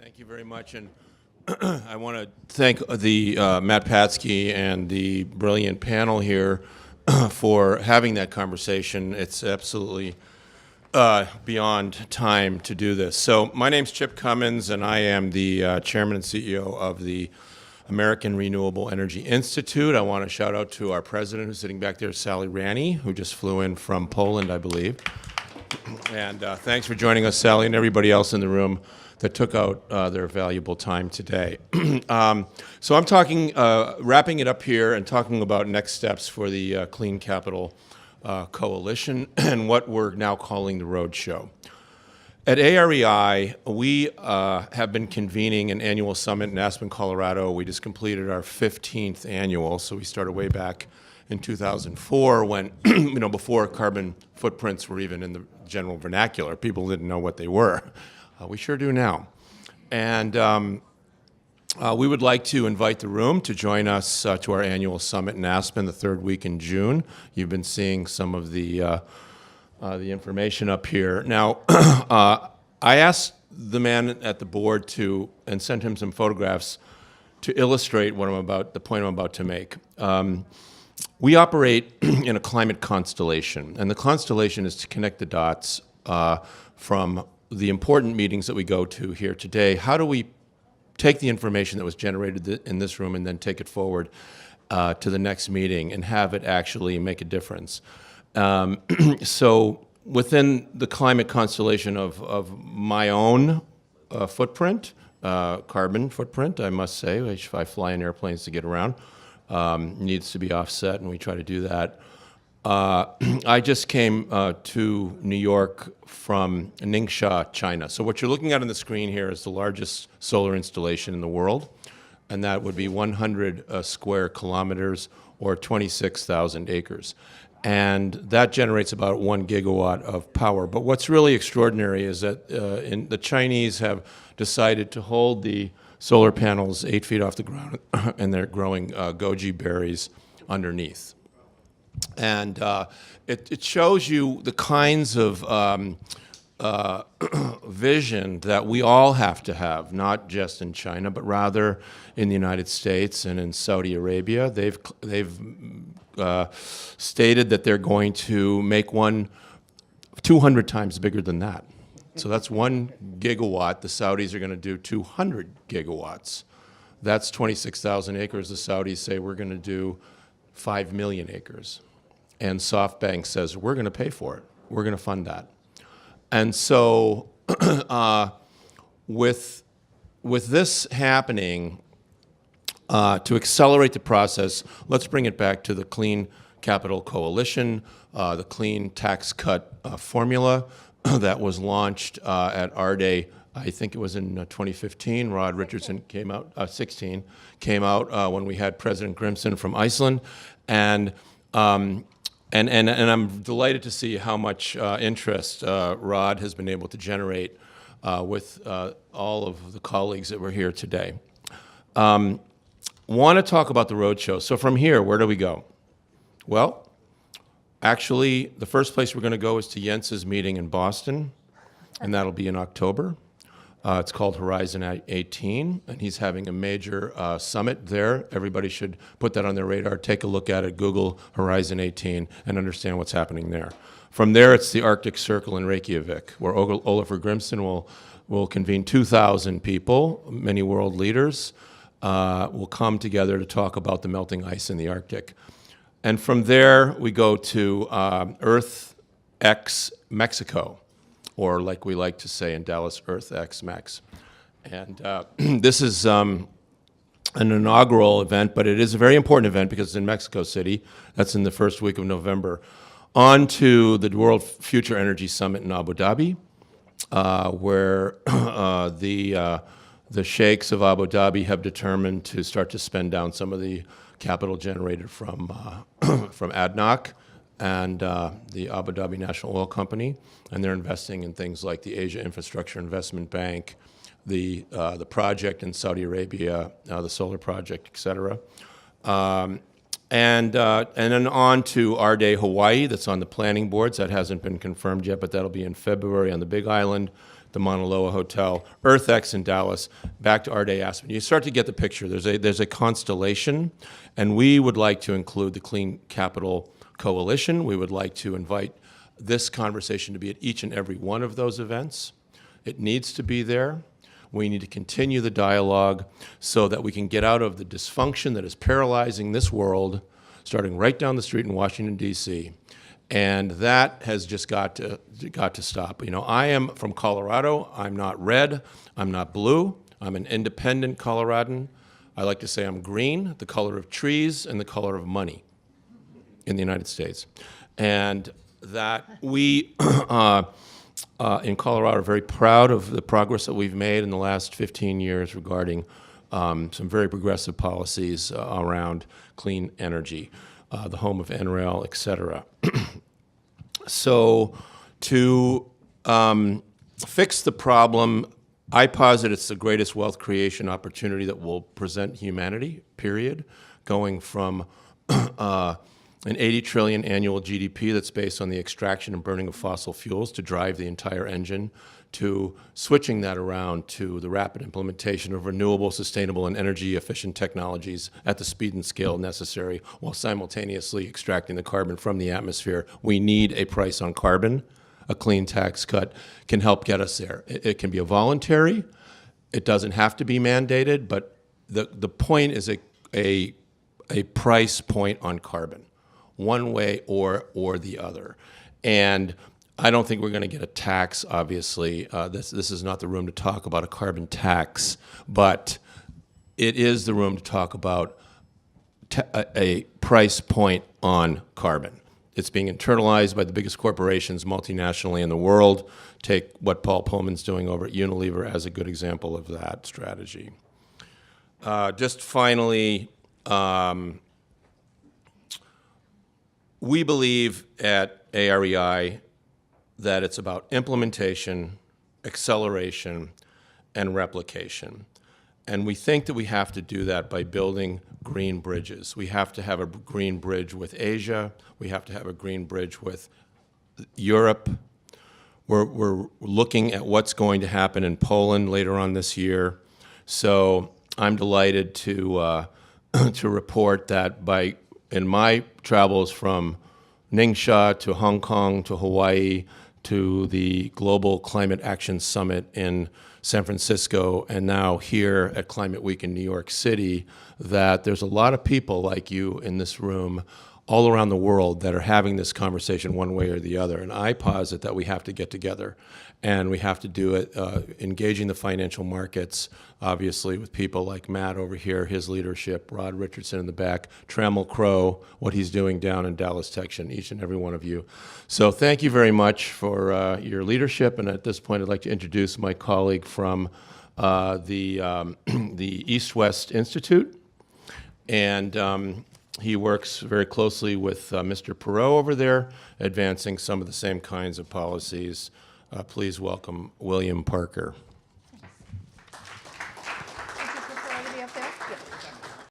Thank you very much, and I want to thank the Matt Patsky and the brilliant panel here for having that conversation. It's absolutely beyond time to do this. So my name's Chip Comins, and I am the chairman and CEO of the American Renewable Energy Institute. I want to shout out to our president, who's sitting back there, Sally Rani, who just flew in from Poland, I believe. And thanks for joining us, Sally, and everybody else in the room that took out their valuable time today. So I'm talking, wrapping it up here and talking about next steps for the Clean Capital Coalition and what we're now calling the Roadshow. At AREI, we have been convening an annual summit in Aspen, Colorado. We just completed our 15th annual, so we started way back in 2004 when, before carbon footprints were even in the general vernacular. People didn't know what they were. We sure do now. And we would like to invite the room to join us to our annual summit in Aspen the third week in June. You've been seeing some of the information up here. Now, I asked the man at the board and sent him some photographs to illustrate the point I'm about to make. We operate in a climate constellation, and the constellation is to connect the dots from the important meetings that we go to here today. How do we take the information that was generated in this room and then take it forward to the next meeting and have it actually make a difference? So within the climate constellation of my own footprint, carbon footprint, I must say, if I fly in airplanes to get around, needs to be offset, and we try to do that. I just came to New York from Ningxia, China. So what you're looking at on the screen here is the largest solar installation in the world, and that would be 100 square kilometers or 26,000 acres. And that generates about 1 gigawatt of power. But what's really extraordinary is that the Chinese have decided to hold the solar panels 8 feet off the ground, and they're growing goji berries underneath. And it shows you the kinds of vision that we all have to have, not just in China, but rather in the United States and in Saudi Arabia. They've stated that they're going to make one 200 times bigger than that. So that's 1 gigawatt. The Saudis are going to do 200 gigawatts. That's 26,000 acres. The Saudis say we're going to do 5 million acres. And SoftBank says, we're going to pay for it. We're going to fund that. And so with this happening, to accelerate the process, let's bring it back to the Clean Capital Coalition, the clean tax cut formula that was launched at AREDay. I think it was in 2015. Rod Richardson came out, 16, came out when we had President Grimson from Iceland. And I'm delighted to see how much interest Rod has been able to generate with all of the colleagues that were here today. Want to talk about the roadshow. So from here, where do we go? Well, actually, the first place we're going to go is to Jens's meeting in Boston, and that'll be in October. It's called Horizon 18, and he's having a major summit there. Everybody should put that on their radar. Take a look at it, Google Horizon 18, and understand what's happening there. From there, it's the Arctic Circle in Reykjavik, where Olafur Grimsson will convene 2,000 people, many world leaders, will come together to talk about the melting ice in the Arctic. And from there, we go to Earth X Mexico, or like we like to say in Dallas, Earth X Mex. And this is an inaugural event, but it is a very important event because it's in Mexico City. That's in the first week of November. On to the World Future Energy Summit in Abu Dhabi, where the sheikhs of Abu Dhabi have determined to start to spend down some of the capital generated from ADNOC and the Abu Dhabi National Oil Company, and they're investing in things like the Asia Infrastructure Investment Bank, the project in Saudi Arabia, the solar project, et cetera. And then on to AREDay Hawaii, that's on the planning boards. That hasn't been confirmed yet, but that'll be in February on the Big Island. the Mauna Loa Hotel, EarthX in Dallas, back to AREDay Aspen. You start to get the picture. There's a constellation, and we would like to include the Clean Capital Coalition. We would like to invite this conversation to be at each and every one of those events. It needs to be there. We need to continue the dialogue so that we can get out of the dysfunction that is paralyzing this world, starting right down the street in Washington, D.C., and that has just got to stop. You know, I am from Colorado. I'm not red. I'm not blue. I'm an independent Coloradan. I like to say I'm green, the color of trees and the color of money in the United States. And that we in Colorado are very proud of the progress that we've made in the last 15 years regarding some very progressive policies around clean energy, the home of NREL, et cetera. So to fix the problem, I posit it's the greatest wealth creation opportunity that will present humanity, period, going from an 80 trillion annual GDP that's based on the extraction and burning of fossil fuels to drive the entire engine, to switching that around to the rapid implementation of renewable, sustainable, and energy-efficient technologies at the speed and scale necessary while simultaneously extracting the carbon from the atmosphere. We need a price on carbon. A clean tax cut can help get us there. It can be a voluntary. It doesn't have to be mandated, but the point is a price point on carbon, one way or the other. And I don't think we're going to get a tax, obviously. This is not the room to talk about a carbon tax, but it is the room to talk about a price point on carbon. It's being internalized by the biggest corporations multinationally in the world. Take what Paul Pullman's doing over at Unilever as a good example of that strategy. Just finally, we believe at AREI that it's about implementation, acceleration, and replication. And we think that we have to do that by building green bridges. We have to have a green bridge with Asia. We have to have a green bridge with Europe. We're looking at what's going to happen in Poland later on this year. So I'm delighted to report that in my travels from Ningxia to Hong Kong to Hawaii to the Global Climate Action Summit in San Francisco, and now here at Climate Week in New York City, that there's a lot of people like you in this room all around the world that are having this conversation one way or the other. And I posit that we have to get together, and we have to do it engaging the financial markets, obviously with people like Matt over here, his leadership, Rod Richardson in the back, Trammell Crow, what he's doing down in Dallas, Texas, each and every one of you. So thank you very much for your leadership. And at this point, I'd like to introduce my colleague from the East-West Institute. And he works very closely with Mr. Perot over there, advancing some of the same kinds of policies. Please welcome William Parker.